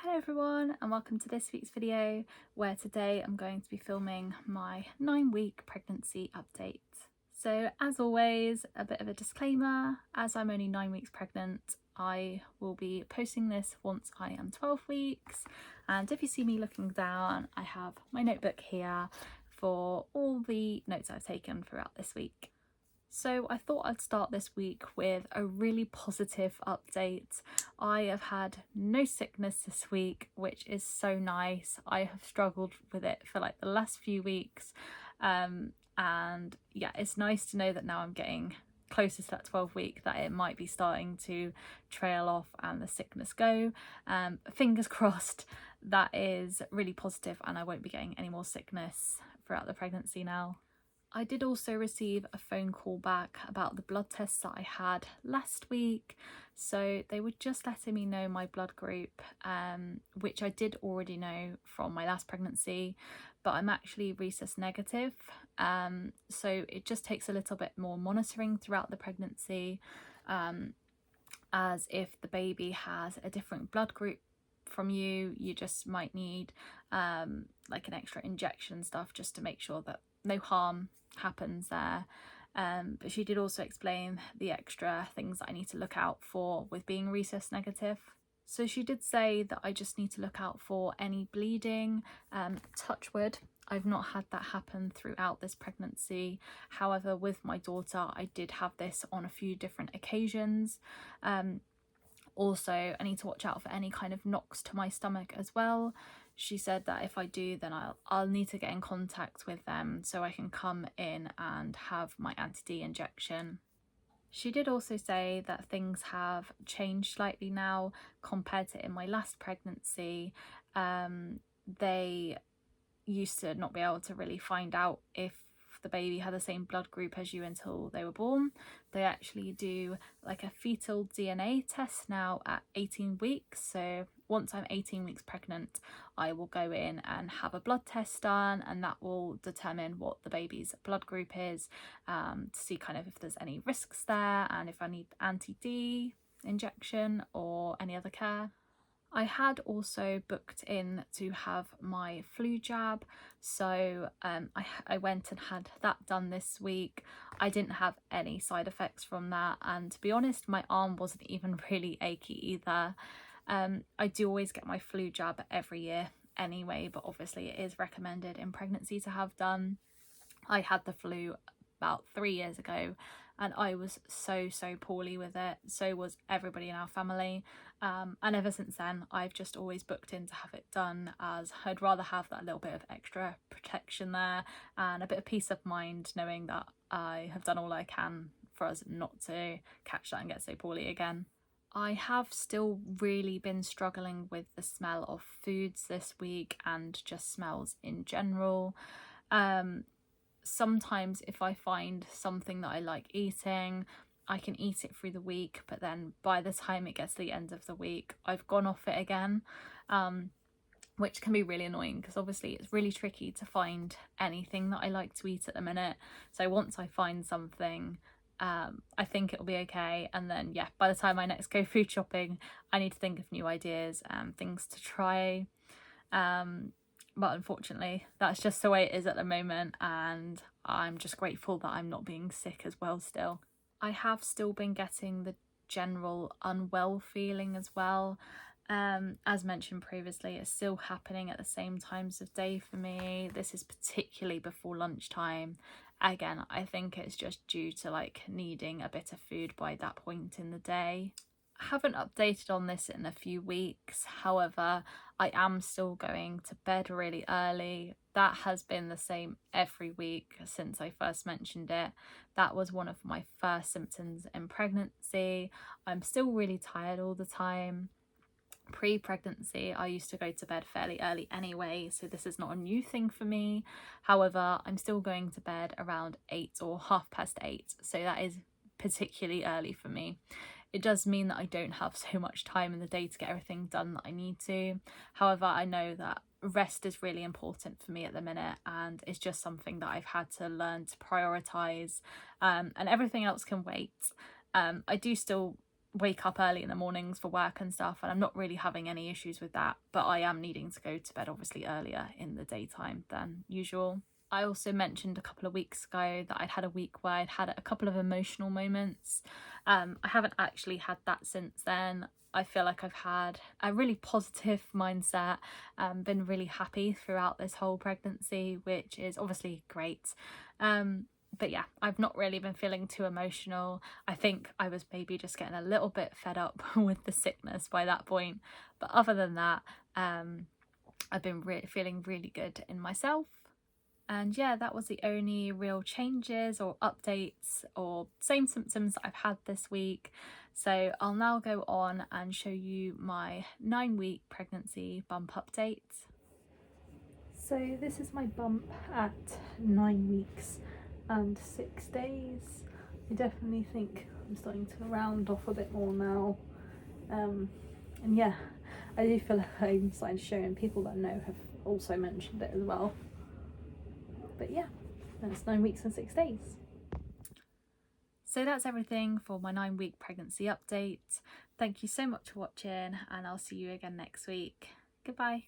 Hello everyone and welcome to this week's video where today I'm going to be filming my 9-week pregnancy update. So as always, a bit of a disclaimer, as I'm only 9 weeks pregnant, I will be posting this once I am 12 weeks, and if you see me looking down, I have my notebook here for all the notes I've taken throughout this week. So I thought I'd start this week with a really positive update. I have had no sickness this week, which is so nice. I have struggled with it for like the last few weeks. And yeah, it's nice to know that now I'm getting closer to that 12 week that it might be starting to trail off and the sickness go. Fingers crossed, that is really positive and I won't be getting any more sickness throughout the pregnancy now. I did also receive a phone call back about the blood tests that I had last week. So they were just letting me know my blood group, which I did already know from my last pregnancy, but I'm actually rhesus negative. So it just takes a little bit more monitoring throughout the pregnancy, as if the baby has a different blood group from you just might need like an extra injection stuff just to make sure that no harm happens there. But she did also explain the extra things that I need to look out for with being rhesus negative. So she did say that I just need to look out for any bleeding. Touch wood, I've not had that happen throughout this pregnancy. However, with my daughter, I did have this on a few different occasions. Also, I need to watch out for any kind of knocks to my stomach as well. She said that if I do, then I'll need to get in contact with them so I can come in and have my anti-D injection. She did also say that things have changed slightly now compared to in my last pregnancy. They used to not be able to really find out if the baby had the same blood group as you until they were born. They actually do like a fetal DNA test now at 18 weeks. So once I'm 18 weeks pregnant, I will go in and have a blood test done, and that will determine what the baby's blood group is, to see kind of if there's any risks there and if I need anti-D injection or any other care. I had also booked in to have my flu jab, so I went and had that done this week. I didn't have any side effects from that, and to be honest, my arm wasn't even really achy either. I do always get my flu jab every year anyway, but obviously it is recommended in pregnancy to have done. I had the flu about 3 years ago and I was so poorly with it. So was everybody in our family. And ever since then, I've just always booked in to have it done, as I'd rather have that little bit of extra protection there and a bit of peace of mind knowing that I have done all I can for us not to catch that and get so poorly again. I have still really been struggling with the smell of foods this week and just smells in general. Sometimes if I find something that I like eating, I can eat it through the week, but then by the time it gets to the end of the week, I've gone off it again, which can be really annoying because obviously it's really tricky to find anything that I like to eat at the minute. So once I find something, I think it'll be okay, and then yeah, by the time I next go food shopping, I need to think of new ideas and things to try. But unfortunately that's just the way it is at the moment, and I'm just grateful that I'm not being sick as well still. I have still been getting the general unwell feeling as well. As mentioned previously, it's still happening at the same times of day for me. This is particularly before lunchtime. Again, I think it's just due to like needing a bit of food by that point in the day. I haven't updated on this in a few weeks, however, I am still going to bed really early. That has been the same every week since I first mentioned it. That was one of my first symptoms in pregnancy. I'm still really tired all the time. Pre-pregnancy, I used to go to bed fairly early anyway, so this is not a new thing for me. However, I'm still going to bed around 8 or 8:30, so that is particularly early for me. It does mean that I don't have so much time in the day to get everything done that I need to. However, I know that rest is really important for me at the minute, and it's just something that I've had to learn to prioritise, and everything else can wait. I do still wake up early in the mornings for work and stuff, and I'm not really having any issues with that, but I am needing to go to bed obviously earlier in the daytime than usual. I also mentioned a couple of weeks ago that I'd had a week where I'd had a couple of emotional moments. I haven't actually had that since then. I feel like I've had a really positive mindset, been really happy throughout this whole pregnancy, which is obviously great. But yeah, I've not really been feeling too emotional. I think I was maybe just getting a little bit fed up with the sickness by that point. But other than that, I've been feeling really good in myself. And yeah, that was the only real changes or updates or same symptoms that I've had this week. So I'll now go on and show you my 9-week pregnancy bump update. So this is my bump at 9 weeks and 6 days. I definitely think I'm starting to round off a bit more now. And yeah, I do feel like I'm starting to show, and people that know have also mentioned it as well. But yeah, that's 9 weeks and 6 days. So that's everything for my 9-week pregnancy update. Thank you so much for watching, and I'll see you again next week. Goodbye.